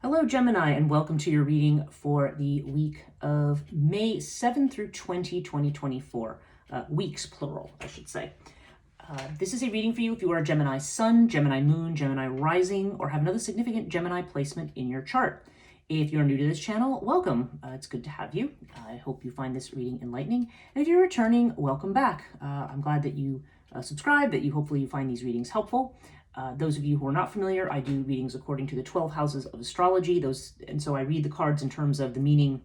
Hello, Gemini, and welcome to your reading for the week of May 7 through 2024. Weeks, plural, I should say. This is a reading for you if you are a Gemini Sun, Gemini Moon, Gemini Rising, or have another significant Gemini placement in your chart. If you're new to this channel, welcome. It's good to have you. I hope you find this reading enlightening. And if you're returning, welcome back. I'm glad that you subscribe, that hopefully you find these readings helpful. Those of you who are not familiar, I do readings according to the 12 houses of astrology. And so I read the cards in terms of the meaning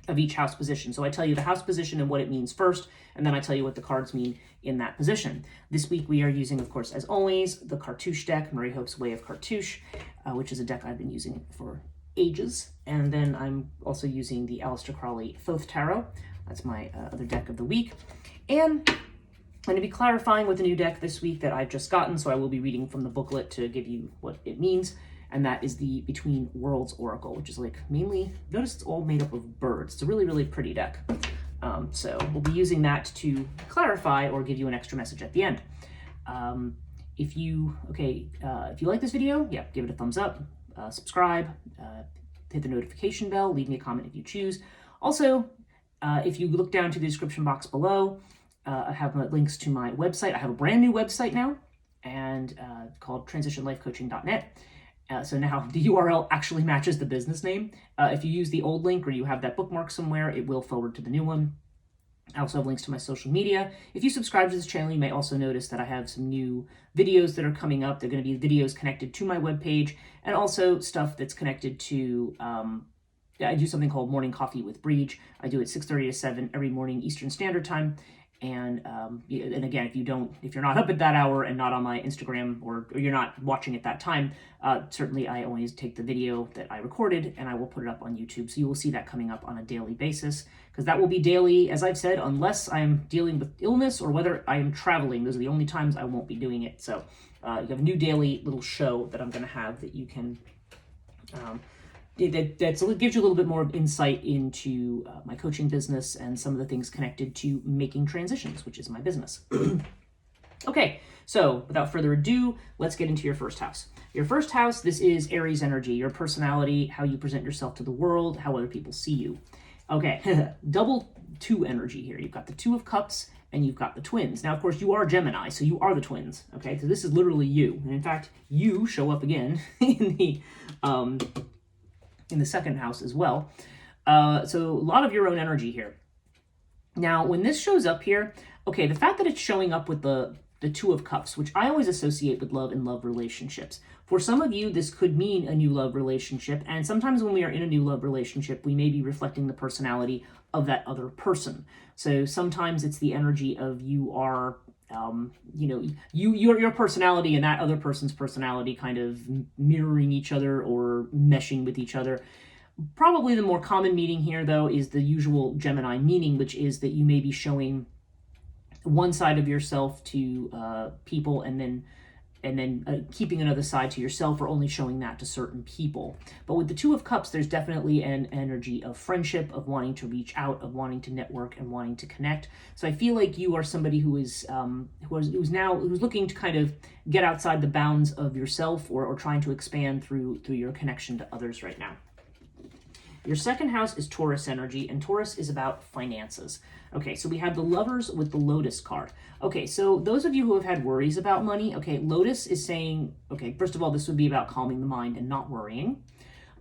of each house position. So I tell you the house position and what it means first, and then I tell you what the cards mean in that position. This week we are using, of course, as always, the Cartouche deck, Marie Hope's Way of Cartouche, which is a deck I've been using for ages. And then I'm also using the Aleister Crowley Thoth Tarot. That's my other deck of the week. And I'm going to be clarifying with a new deck this week that I've just gotten, so I will be reading from the booklet to give you what it means, and that is the Between Worlds Oracle, which is like mainly, notice it's all made up of birds. It's a really, really pretty deck. So we'll be using that to clarify or give you an extra message at the end. If you like this video, yeah, give it a thumbs up, subscribe, hit the notification bell, leave me a comment if you choose. Also, if you look down to the description box below, I have links to my website. I have a brand new website now, and called transitionlifecoaching.net. So now the URL actually matches the business name. If you use the old link or you have that bookmark somewhere, it will forward to the new one. I also have links to my social media. If you subscribe to this channel, you may also notice that I have some new videos that are coming up. They're going to be videos connected to my webpage, and also stuff that's connected to I do something called Morning Coffee with Breege. I do it 6:30 to 7 every morning Eastern Standard Time. And again, if you're not up at that hour and not on my Instagram or you're not watching at that time, certainly I always take the video that I recorded and I will put it up on YouTube. So you will see that coming up on a daily basis, because that will be daily, as I've said, unless I'm dealing with illness or whether I am traveling. Those are the only times I won't be doing it. So you have a new daily little show that I'm going to have that you can that gives you a little bit more insight into my coaching business and some of the things connected to making transitions, which is my business. Okay, so without further ado, let's get into your first house. Your first house, this is Aries energy, your personality, how you present yourself to the world, how other people see you. Okay, double two energy here. You've got the Two of Cups and you've got the Twins. Now, of course, you are Gemini, so you are the twins. Okay, so this is literally you. And in fact, you show up again in the second house as well. So a lot of your own energy here. Now, when this shows up here, okay, the fact that it's showing up with the Two of Cups, which I always associate with love and love relationships. For some of you, this could mean a new love relationship. And sometimes when we are in a new love relationship, we may be reflecting the personality of that other person. So sometimes it's the energy of you are your personality and that other person's personality kind of mirroring each other or meshing with each other. Probably the more common meaning here, though, is the usual Gemini meaning, which is that you may be showing one side of yourself to people and then keeping another side to yourself, or only showing that to certain people. But with the Two of Cups, there's definitely an energy of friendship, of wanting to reach out, of wanting to network and wanting to connect. So I feel like you are somebody who's looking to kind of get outside the bounds of yourself, or trying to expand through your connection to others right now. Your second house is Taurus energy, and Taurus is about finances. Okay, so we have the Lovers with the Lotus card. Okay, so those of you who have had worries about money, okay, Lotus is saying, okay, first of all, this would be about calming the mind and not worrying.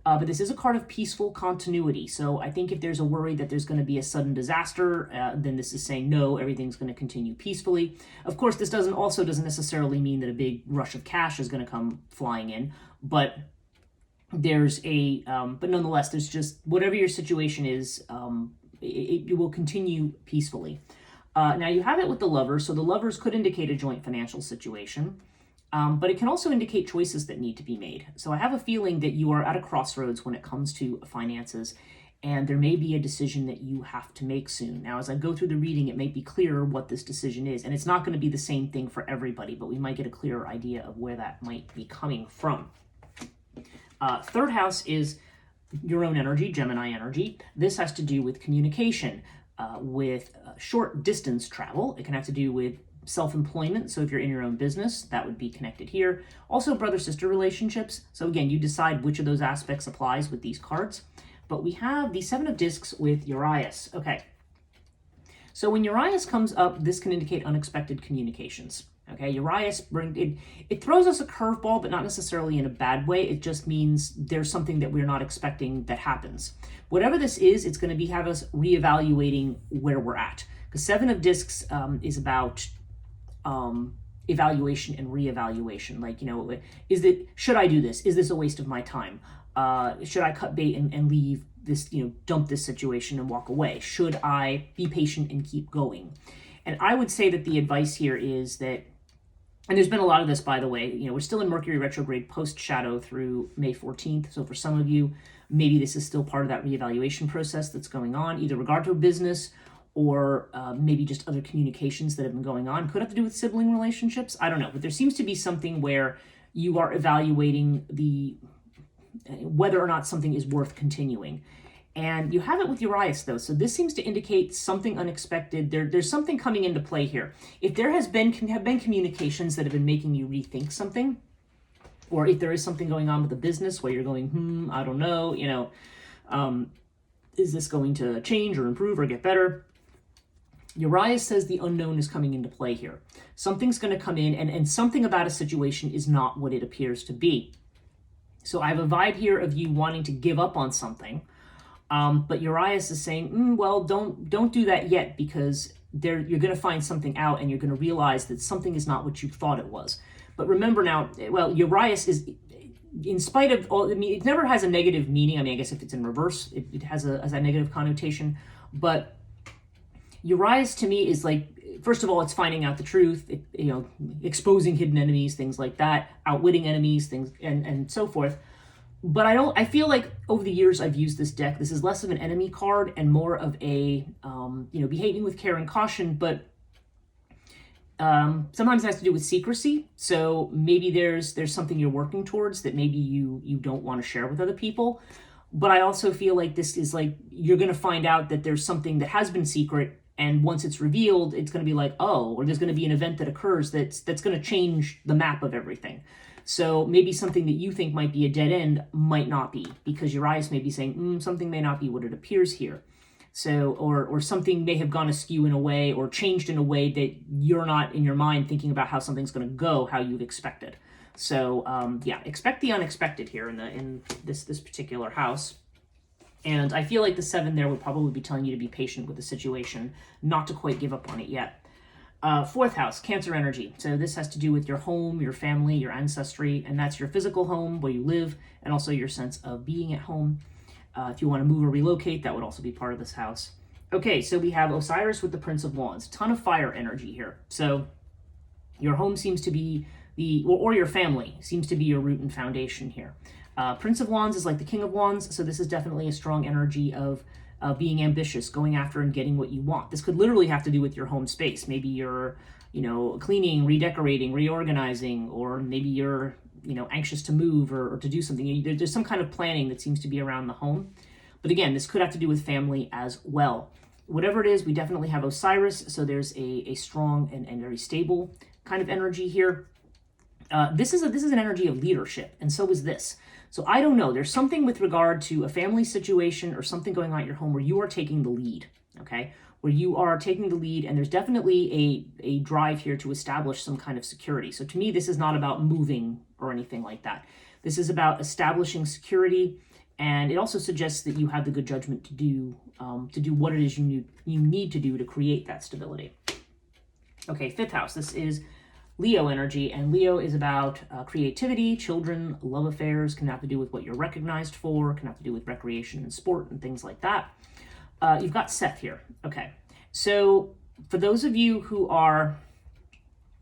But this is a card of peaceful continuity. So I think if there's a worry that there's going to be a sudden disaster, then this is saying, no, everything's going to continue peacefully. Of course, this doesn't necessarily mean that a big rush of cash is going to come flying in, but but nonetheless, there's just, whatever your situation is, it will continue peacefully. Now you have it with the Lovers, so the Lovers could indicate a joint financial situation, but it can also indicate choices that need to be made. So I have a feeling that you are at a crossroads when it comes to finances, and there may be a decision that you have to make soon. Now, as I go through the reading, it may be clearer what this decision is, and it's not going to be the same thing for everybody, but we might get a clearer idea of where that might be coming from. Third house is your own energy, Gemini energy. This has to do with communication, with short distance travel. It can have to do with self-employment. So if you're in your own business, that would be connected here. Also brother-sister relationships. So again, you decide which of those aspects applies with these cards. But we have the Seven of Discs with Urias. Okay. So when Urias comes up, this can indicate unexpected communications. Okay, Urias, it throws us a curveball, but not necessarily in a bad way. It just means there's something that we're not expecting that happens. Whatever this is, it's going to have us reevaluating where we're at. Because Seven of Discs is about evaluation and reevaluation. Like, should I do this? Is this a waste of my time? Should I cut bait and leave this, dump this situation and walk away? Should I be patient and keep going? And I would say that the advice here is that, and there's been a lot of this, by the way, we're still in Mercury retrograde post-shadow through May 14th. So for some of you, maybe this is still part of that reevaluation process that's going on, either regard to a business or maybe just other communications that have been going on. Could have to do with sibling relationships. I don't know. But there seems to be something where you are evaluating whether or not something is worth continuing. And you have it with Urias, though. So this seems to indicate something unexpected. There's something coming into play here. If there have been communications that have been making you rethink something, or if there is something going on with the business where you're going, I don't know, is this going to change or improve or get better? Urias says the unknown is coming into play here. Something's going to come in, and something about a situation is not what it appears to be. So I have a vibe here of you wanting to give up on something. But Urias is saying, well, don't do that yet, because you're going to find something out and you're going to realize that something is not what you thought it was. But remember now, well, Urias is, in spite of all, it never has a negative meaning. I guess if it's in reverse, it has a negative connotation. But Urias to me is like, first of all, it's finding out the truth, exposing hidden enemies, things like that, outwitting enemies, things, and so forth. But I feel like over the years I've used this deck, this is less of an enemy card and more of a, behaving with care and caution, but sometimes it has to do with secrecy. So maybe there's something you're working towards that maybe you don't want to share with other people. But I also feel like this is like, you're going to find out that there's something that has been secret, and once it's revealed, it's going to be like, or there's going to be an event that occurs that's going to change the map of everything. So maybe something that you think might be a dead end might not be, because Urias may be saying, something may not be what it appears here. So, or something may have gone askew in a way or changed in a way that you're not in your mind thinking about how something's going to go how you've expected. So, expect the unexpected here in this particular house. And I feel like the 7 there would probably be telling you to be patient with the situation, not to quite give up on it yet. 4th house, Cancer energy. So this has to do with your home, your family, your ancestry, and that's your physical home where you live, and also your sense of being at home. If you want to move or relocate, that would also be part of this house. Okay, so we have Osiris with the Prince of Wands. Ton of fire energy here. So your home seems to be or your family seems to be your root and foundation here. Prince of Wands is like the King of Wands, so this is definitely a strong energy of being ambitious, going after and getting what you want. This could literally have to do with your home space. Maybe you're, cleaning, redecorating, reorganizing, or maybe you're, anxious to move or to do something. There's some kind of planning that seems to be around the home. But again, this could have to do with family as well. Whatever it is, we definitely have Osiris, so there's a strong and very stable kind of energy here. This is an energy of leadership, and so is this. So I don't know, there's something with regard to a family situation or something going on at your home where you are taking the lead, okay? Where you are taking the lead, and there's definitely a drive here to establish some kind of security. So to me, this is not about moving or anything like that. This is about establishing security, and it also suggests that you have the good judgment to do what it is you need to do to create that stability. Okay, 5th house, this is Leo energy, and Leo is about creativity, children, love affairs, can have to do with what you're recognized for, can have to do with recreation and sport and things like that. You've got Seth here. Okay, so for those of you who are,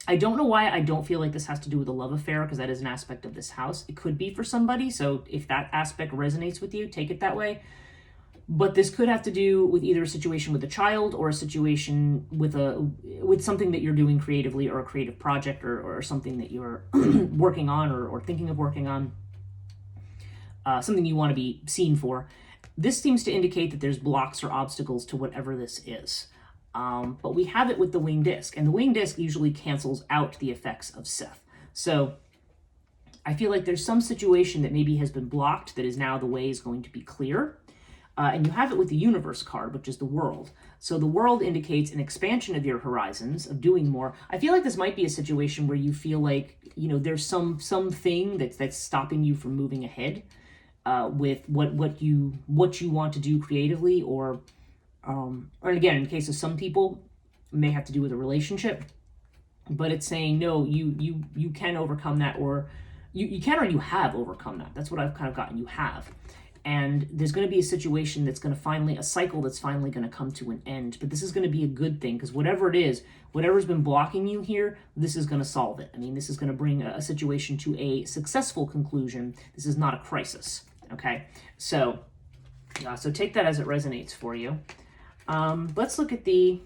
I don't know why I don't feel like this has to do with a love affair, because that is an aspect of this house. It could be for somebody, so if that aspect resonates with you, take it that way. But this could have to do with either a situation with a child or a situation with something that you're doing creatively, or a creative project, or something that you're working on or thinking of working on, something you want to be seen for. This seems to indicate that there's blocks or obstacles to whatever this is. But we have it with the winged disc, and the winged disc usually cancels out the effects of Seth. So I feel like there's some situation that maybe has been blocked that is now the way is going to be clear. And you have it with the universe card, which is the world. So the world indicates an expansion of your horizons, of doing more. I feel like this might be a situation where you feel like, there's something that's stopping you from moving ahead with what you want to do creatively, or again, in the case of some people, it may have to do with a relationship. But it's saying, no, you can overcome that, or you can, or you have overcome that. That's what I've kind of gotten. You have. And there's going to be a situation that's going to a cycle that's finally going to come to an end. But this is going to be a good thing, because whatever it is, whatever's been blocking you here, this is going to solve it. I mean, this is going to bring a situation to a successful conclusion. This is not a crisis. Okay? So take that as it resonates for you. Let's look at the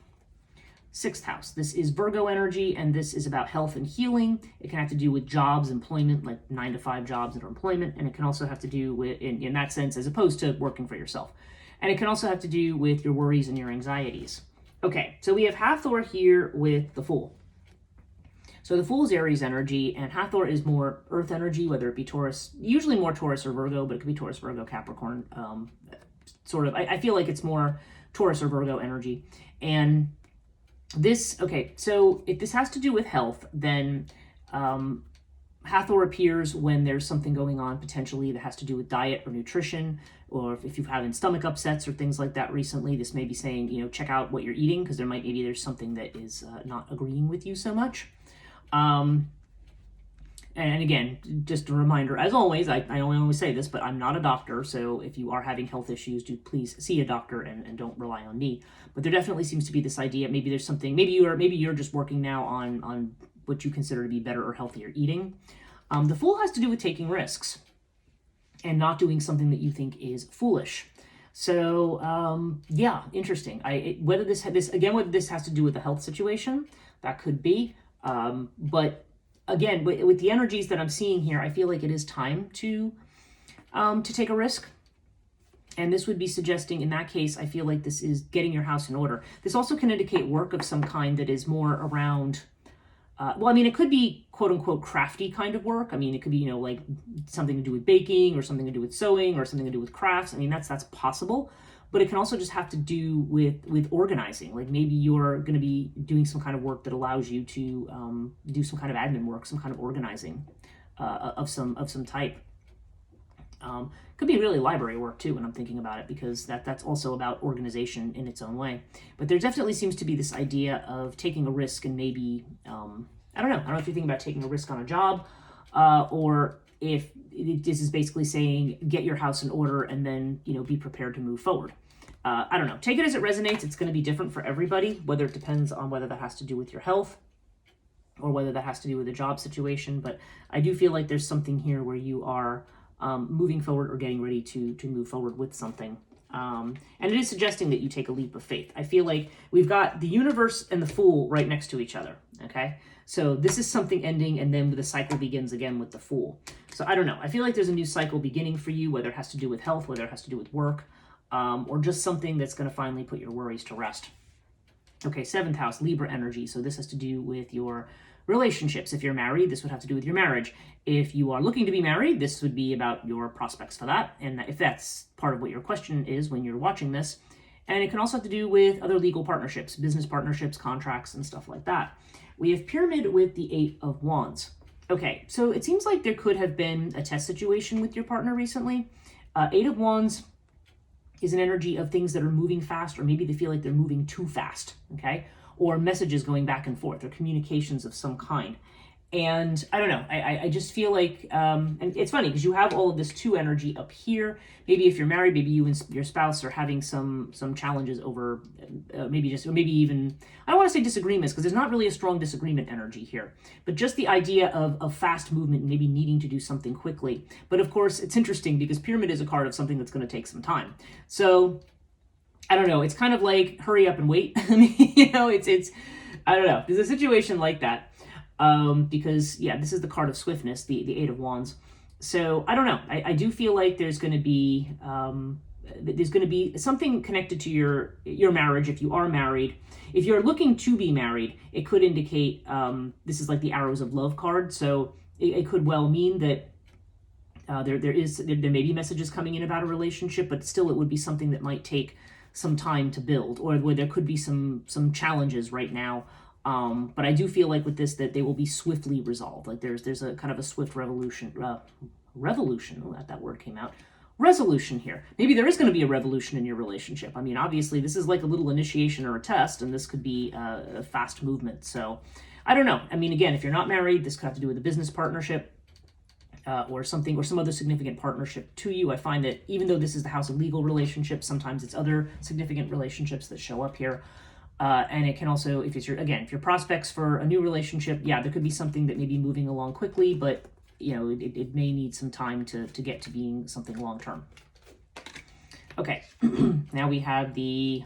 6th house. This is Virgo energy, and this is about health and healing. It can have to do with jobs, employment, like 9-to-5 jobs or employment, and it can also have to do with, in that sense, as opposed to working for yourself. And it can also have to do with your worries and your anxieties. Okay, so we have Hathor here with the Fool. So the Fool is Aries energy, and Hathor is more Earth energy, whether it be Taurus, usually more Taurus or Virgo, but it could be Taurus, Virgo, Capricorn. I feel like it's more Taurus or Virgo energy. And this, okay, so if this has to do with health, then Hathor appears when there's something going on potentially that has to do with diet or nutrition, or if you've having stomach upsets or things like that recently. This may be saying, check out what you're eating, because there's something that is not agreeing with you so much. And again, just a reminder, as always, I only always say this, but I'm not a doctor, so if you are having health issues, do please see a doctor and don't rely on me. But there definitely seems to be this idea, maybe there's something, maybe you're just working now on what you consider to be better or healthier eating. The Fool has to do with taking risks and not doing something that you think is foolish. So yeah, interesting. Whether this has to do with the health situation, that could be, but again, with the energies that I'm seeing here, I feel like it is time to take a risk. And this would be suggesting, in that case, I feel like this is getting your house in order. This also can indicate work of some kind that is more around, it could be quote-unquote crafty kind of work. I mean, it could be, like something to do with baking, or something to do with sewing, or something to do with crafts. I mean, that's possible. But it can also just have to do with organizing. Like maybe you're going to be doing some kind of work that allows you to do some kind of admin work, some kind of organizing of some type. Could be really library work too, when I'm thinking about it, because that's also about organization in its own way. But there definitely seems to be this idea of taking a risk, and maybe I don't know if you're thinking about taking a risk on a job, or if this is basically saying get your house in order and then be prepared to move forward. I don't know. Take it as it resonates. It's going to be different for everybody, whether it depends on whether that has to do with your health or whether that has to do with a job situation. But I do feel like there's something here where you are moving forward or getting ready to move forward with something. And it is suggesting that you take a leap of faith. I feel like we've got the universe and the Fool right next to each other. Okay. So this is something ending, and then the cycle begins again with the Fool. So I don't know. I feel like there's a new cycle beginning for you, whether it has to do with health, whether it has to do with work, or just something that's going to finally put your worries to rest. Okay, 7th house, Libra energy. So this has to do with your relationships. If you're married, this would have to do with your marriage. If you are looking to be married, this would be about your prospects for that. And if that's part of what your question is when you're watching this. And it can also have to do with other legal partnerships, business partnerships, contracts, and stuff like that. We have Pyramid with the 8 of Wands. Okay, so it seems like there could have been a test situation with your partner recently. 8 of Wands is an energy of things that are moving fast, or maybe they feel like they're moving too fast, okay? Or messages going back and forth, or communications of some kind. And I don't know, I just feel like, and it's funny because you have all of this 2 energy up here. Maybe if you're married, maybe you and your spouse are having some challenges over, maybe even, I don't want to say disagreements, because there's not really a strong disagreement energy here, but just the idea of fast movement, and maybe needing to do something quickly. But of course, it's interesting because Pyramid is a card of something that's going to take some time. So I don't know, it's kind of like hurry up and wait. I mean, it's I don't know, there's a situation like that. Because yeah, this is the card of swiftness, the 8 of Wands. So I don't know. I do feel like there's going to be there's going to be something connected to your marriage if you are married. If you're looking to be married, it could indicate, this is like the Arrows of Love card, so it could well mean that there may be messages coming in about a relationship, but still it would be something that might take some time to build, or where there could be some challenges right now. But I do feel like with this that they will be swiftly resolved. Like there's a kind of a swift resolution here. Maybe there is going to be a revolution in your relationship. I mean, obviously this is like a little initiation or a test, and this could be a fast movement. So I don't know. I mean, again, if you're not married, this could have to do with a business partnership. Or something, or some other significant partnership to you. I find that even though this is the house of legal relationships, sometimes it's other significant relationships that show up here. And it can also, if your prospects for a new relationship, yeah, there could be something that may be moving along quickly, but it may need some time to get to being something long term. Okay, now we have the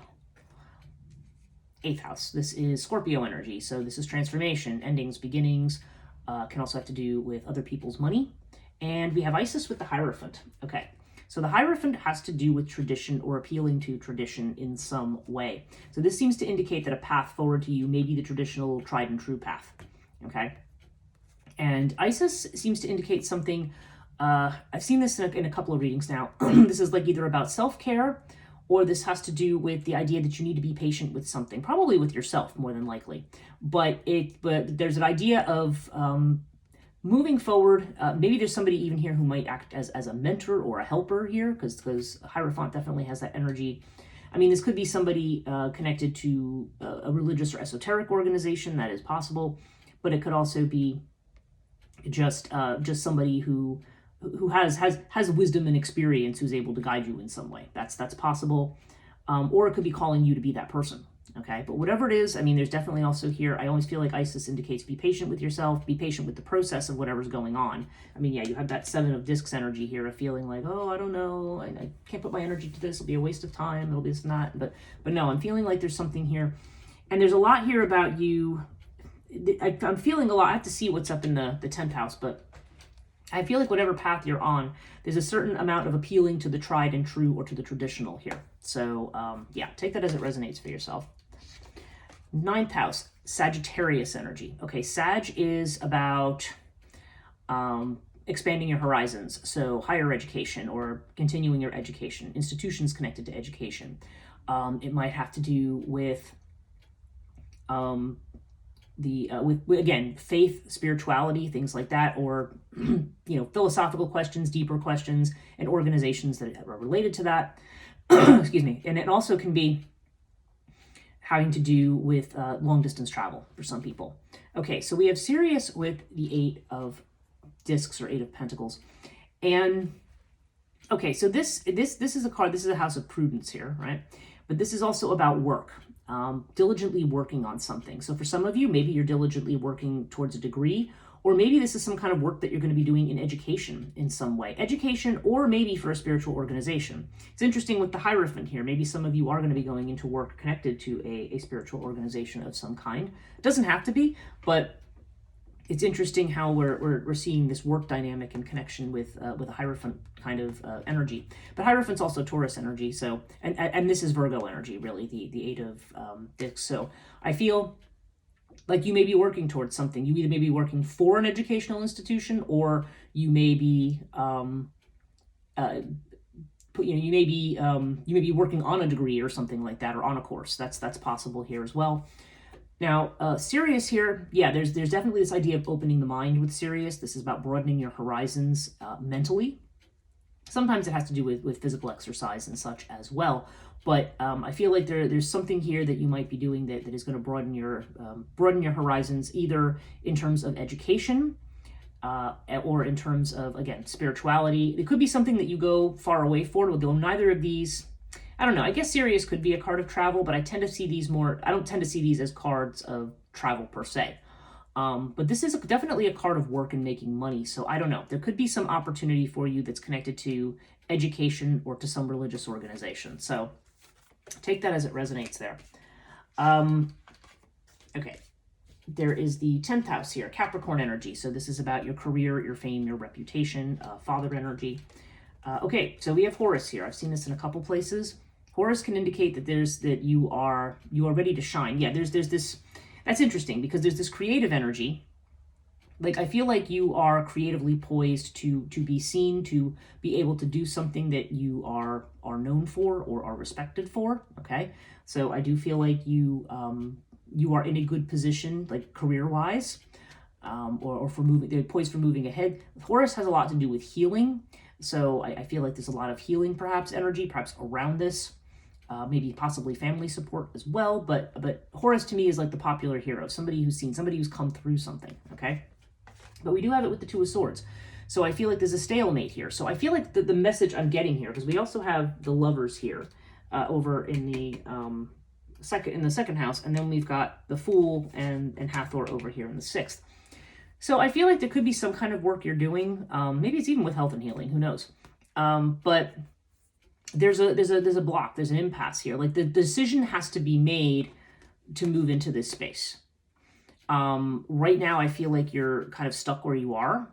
8th house. This is Scorpio energy. So this is transformation, endings, beginnings. Can also have to do with other people's money. And we have Isis with the Hierophant. Okay, so the Hierophant has to do with tradition or appealing to tradition in some way. So this seems to indicate that a path forward to you may be the traditional tried and true path. Okay, and Isis seems to indicate something, I've seen this in a couple of readings now. This is like either about self-care, or this has to do with the idea that you need to be patient with something, probably with yourself more than likely. But there's an idea of moving forward. Maybe there's somebody even here who might act as a mentor or a helper here, because Hierophant definitely has that energy. I mean, this could be somebody connected to a religious or esoteric organization. That is possible, but it could also be just somebody who has wisdom and experience, who's able to guide you in some way. That's possible. Or it could be calling you to be that person. Okay, but whatever it is, I mean, there's definitely also here, I always feel like Isis indicates be patient with yourself, be patient with the process of whatever's going on. I mean, yeah, you have that 7 of Discs energy here of feeling like, oh, I don't know, I can't put my energy to this, it'll be a waste of time, it'll be this and that. But no, I'm feeling like there's something here. And there's a lot here about you. I'm feeling a lot. I have to see what's up in the 10th house, but I feel like whatever path you're on, there's a certain amount of appealing to the tried and true or to the traditional here. So yeah, take that as it resonates for yourself. 9th house, Sagittarius energy. Okay, Sag is about expanding your horizons. So higher education or continuing your education, institutions connected to education. It might have to do with again, faith, spirituality, things like that, or philosophical questions, deeper questions, and organizations that are related to that. Excuse me. And it also can be having to do with long distance travel for some people. Okay, so we have Sirius with the 8 of Discs or 8 of Pentacles, and okay, so this is a card. This is a house of prudence here, right? But this is also about work. Diligently working on something. So for some of you, maybe you're diligently working towards a degree, or maybe this is some kind of work that you're going to be doing in education in some way. Education, or maybe for a spiritual organization. It's interesting with the Hierophant here. Maybe some of you are going to be going into work connected to a spiritual organization of some kind. It doesn't have to be, but it's interesting how we're seeing this work dynamic in connection with a Hierophant kind of energy. But Hierophant's also Taurus energy, so and this is Virgo energy, really, the 8 of Discs. So I feel like you may be working towards something. You either may be working for an educational institution, or you may be you may be working on a degree or something like that, or on a course. That's possible here as well. Now, Sirius here, yeah, there's definitely this idea of opening the mind with Sirius. This is about broadening your horizons mentally. Sometimes it has to do with physical exercise and such as well. But I feel like there's something here that you might be doing that is going to broaden your horizons, either in terms of education or in terms of, again, spirituality. It could be something that you go far away for, although neither of these, I don't know. I guess Sirius could be a card of travel, but I tend to see these I don't tend to see these as cards of travel per se. But this is definitely a card of work and making money. So I don't know. There could be some opportunity for you that's connected to education or to some religious organization. So take that as it resonates there. Okay. There is the 10th house here, Capricorn energy. So this is about your career, your fame, your reputation, father energy. Okay, so we have Horus here. I've seen this in a couple places. Horus can indicate that you are ready to shine. Yeah, there's this. That's interesting because there's this creative energy. Like, I feel like you are creatively poised to be seen, to be able to do something that you are known for or are respected for. Okay, so I do feel like you are in a good position, like career wise, or for moving. They're poised for moving ahead. Horus has a lot to do with healing, so I feel like there's a lot of healing, perhaps energy, perhaps around this. Maybe possibly family support as well, but Horus to me is like the popular hero, somebody who's come through something. Okay. But we do have it with the Two of Swords. So I feel like there's a stalemate here. So I feel like the message I'm getting here, because we also have the Lovers here over in the second house, and then we've got the Fool and Hathor over here in the 6th. So I feel like there could be some kind of work you're doing. Maybe it's even with health and healing, who knows? But there's a block, there's an impasse here. Like, the decision has to be made to move into this space. Right now, I feel like you're kind of stuck where you are,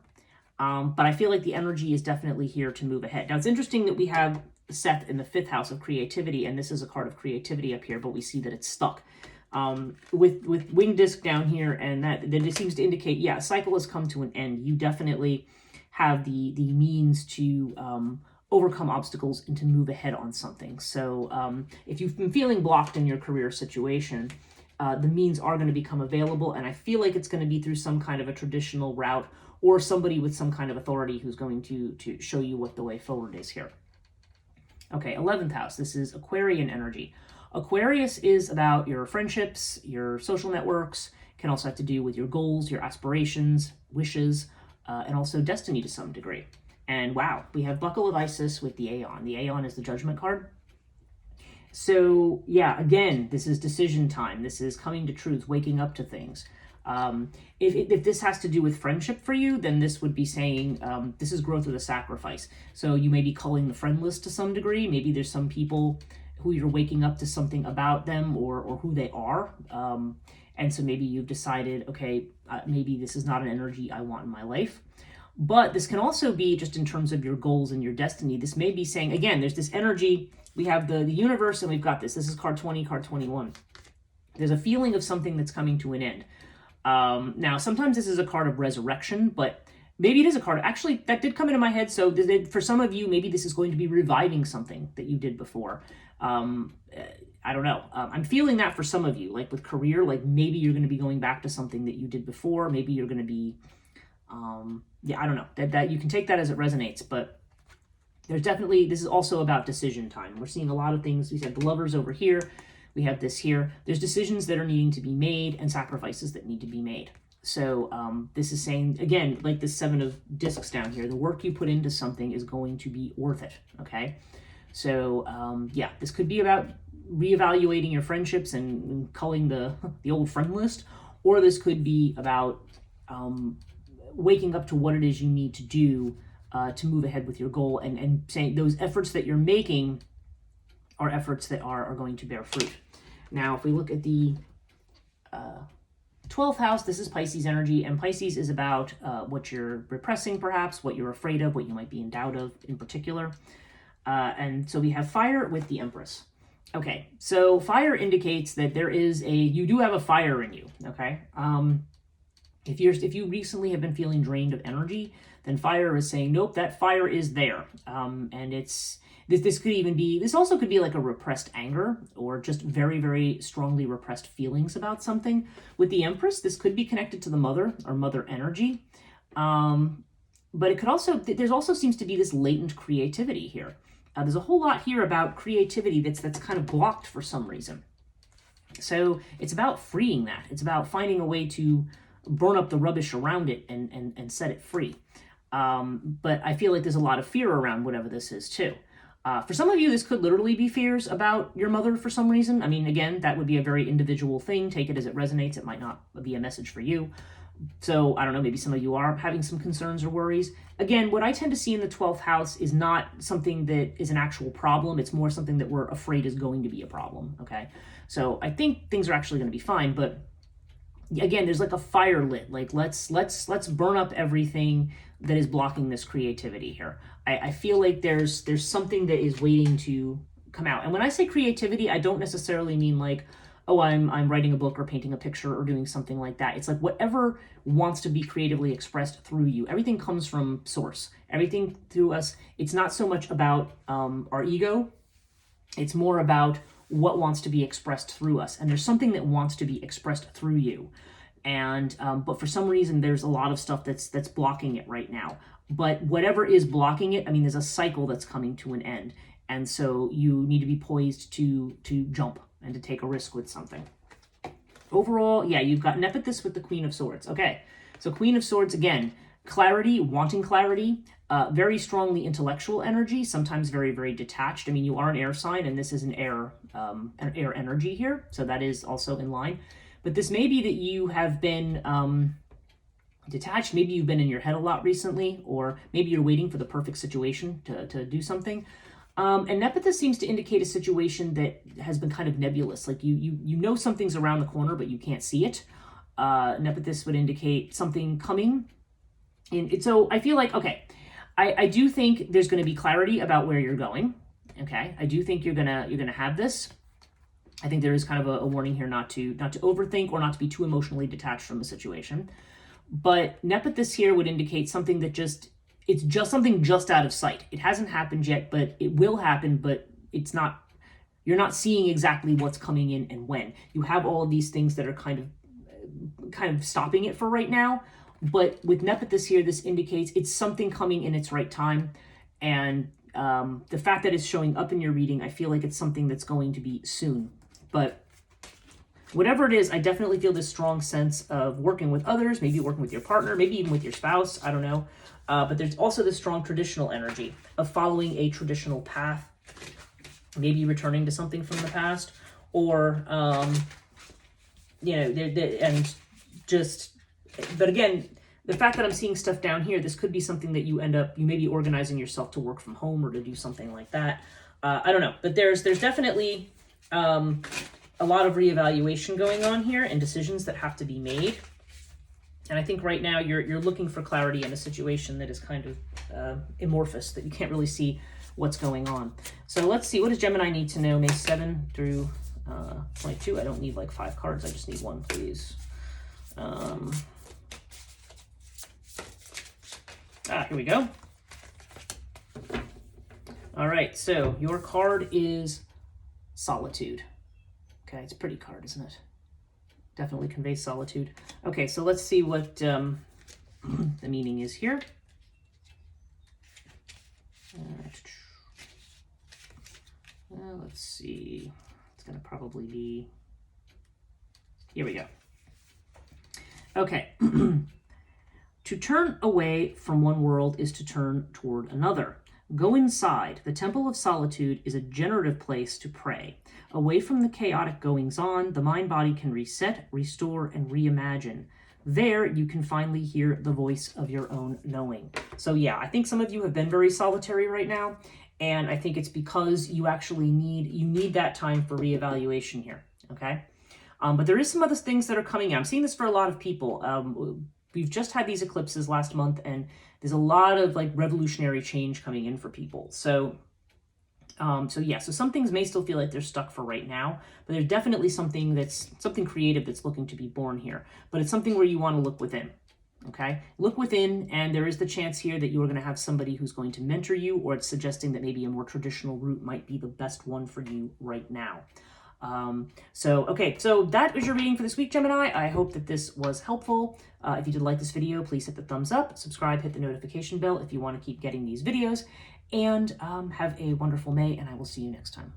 but I feel like the energy is definitely here to move ahead. Now, it's interesting that we have Seth in the 5th house of creativity, and this is a card of creativity up here, but we see that it's stuck. With wing disc down here, and that it seems to indicate, yeah, a cycle has come to an end. You definitely have the means to overcome obstacles and to move ahead on something. So if you've been feeling blocked in your career situation, the means are going to become available, and I feel like it's going to be through some kind of a traditional route or somebody with some kind of authority who's going to show you what the way forward is here. Okay, 11th house. This is Aquarian energy. Aquarius is about your friendships, your social networks, can also have to do with your goals, your aspirations, wishes, and also destiny to some degree. And wow, we have Buckle of Isis with the Aeon. The Aeon is the Judgment card. So yeah, again, this is decision time. This is coming to truth, waking up to things. If this has to do with friendship for you, then this would be saying this is growth with a sacrifice. So you may be culling the friend list to some degree. Maybe there's some people who you're waking up to something about them or who they are. And so maybe you've decided, okay, maybe this is not an energy I want in my life. But this can also be just in terms of your goals and your destiny. This may be saying, again, there's this energy. We have the universe, and we've got this. This is card 20, card 21. There's a feeling of something that's coming to an end. Now, sometimes this is a card of resurrection, but maybe it is a card. Actually, that did come into my head. So for some of you, maybe this is going to be reviving something that you did before. I don't know. I'm feeling that for some of you, like with career, like maybe you're going to be going back to something that you did before. Maybe you're going to be, yeah, I don't know. That you can take that as it resonates, but there's definitely, this is also about decision time. We're seeing a lot of things. We said the Lovers over here. We have this here. There's decisions that are needing to be made and sacrifices that need to be made. So this is saying, again, like the 7 of discs down here, the work you put into something is going to be worth it, okay? So yeah, this could be about reevaluating your friendships and culling the old friend list, or this could be about waking up to what it is you need to do to move ahead with your goal, and saying those efforts that you're making are efforts that are going to bear fruit. Now, if we look at the 12th house, this is Pisces energy, and Pisces is about what you're repressing, perhaps, what you're afraid of, what you might be in doubt of in particular. And so we have fire with the Empress. Okay, so fire indicates that you do have a fire in you, okay? If you recently have been feeling drained of energy, then fire is saying, nope, that fire is there. And this also could be like a repressed anger or just very, very strongly repressed feelings about something. With the Empress, this could be connected to the mother or mother energy. But it could also, there's also seems to be this latent creativity here. There's a whole lot here about creativity that's kind of blocked for some reason. So it's about freeing that. It's about finding a way to burn up the rubbish around it and set it free. But I feel like there's a lot of fear around whatever this is too. For some of you, this could literally be fears about your mother for some reason. I mean, again, that would be a very individual thing. Take it as it resonates. It might not be a message for you. So I don't know, maybe some of you are having some concerns or worries. Again, what I tend to see in the 12th house is not something that is an actual problem. It's more something that we're afraid is going to be a problem, okay? So I think things are actually going to be fine, but again, there's like a fire lit. Like let's burn up everything that is blocking this creativity here. I feel like there's something that is waiting to come out. And when I say creativity, I don't necessarily mean like, oh, I'm writing a book or painting a picture or doing something like that. It's like whatever wants to be creatively expressed through you. Everything comes from source. Everything through us. It's not so much about our ego. It's more about what wants to be expressed through us. And there's something that wants to be expressed through you. And but for some reason, there's a lot of stuff that's blocking it right now. But whatever is blocking it, I mean, there's a cycle that's coming to an end. And so you need to be poised to jump and to take a risk with something. Overall, yeah, you've got Nephthys with the Queen of Swords. Okay, so Queen of Swords, again, clarity, wanting clarity, very strongly intellectual energy, sometimes very, very detached. I mean, you are an air sign, and this is an air energy here, so that is also in line. But this may be that you have been detached. Maybe you've been in your head a lot recently, or maybe you're waiting for the perfect situation to do something. And Nephthys seems to indicate a situation that has been kind of nebulous. Like you know something's around the corner, but you can't see it. Nephthys would indicate something coming. And so I feel like, okay, I do think there's going to be clarity about where you're going. Okay, I do think you're gonna have this. I think there is kind of a warning here not to overthink or not to be too emotionally detached from the situation. But Nephthys here would indicate something that it's just something just out of sight. It hasn't happened yet, but it will happen, but it's not, you're not seeing exactly what's coming in and when. You have all of these things that are kind of stopping it for right now. But with Nephthys here, this indicates it's something coming in its right time. And the fact that it's showing up in your reading, I feel like it's something that's going to be soon. But whatever it is, I definitely feel this strong sense of working with others, maybe working with your partner, maybe even with your spouse, I don't know. But there's also this strong traditional energy of following a traditional path, maybe returning to something from the past, or, but again, the fact that I'm seeing stuff down here, this could be something that you may be organizing yourself to work from home or to do something like that. I don't know, but there's definitely a lot of reevaluation going on here and decisions that have to be made. And I think right now you're looking for clarity in a situation that is kind of amorphous, that you can't really see what's going on. So let's see, what does Gemini need to know May 7 through 22? I don't need like 5 cards, I just need one, please. Here we go. All right, so your card is Solitude. Okay, it's a pretty card, isn't it? Definitely conveys solitude. Okay, so let's see what the meaning is here. Let's see. It's going to probably be... Here we go. Okay. To turn away from one world is to turn toward another. Go inside. The Temple of Solitude is a generative place to pray. Away from the chaotic goings-on, the mind-body can reset, restore, and reimagine. There, you can finally hear the voice of your own knowing. So yeah, I think some of you have been very solitary right now, and I think it's because you actually need that time for reevaluation here, okay? But there is some other things that are coming out. I'm seeing this for a lot of people. We've just had these eclipses last month, and there's a lot of like revolutionary change coming in for people. So some things may still feel like they're stuck for right now, but there's definitely something creative that's looking to be born here. But it's something where you want to look within, okay? Look within, and there is the chance here that you are going to have somebody who's going to mentor you, or it's suggesting that maybe a more traditional route might be the best one for you right now. So that was your reading for this week, Gemini. I hope that this was helpful. If you did like this video, please hit the thumbs up, subscribe, hit the notification bell if you want to keep getting these videos, and have a wonderful May, and I will see you next time.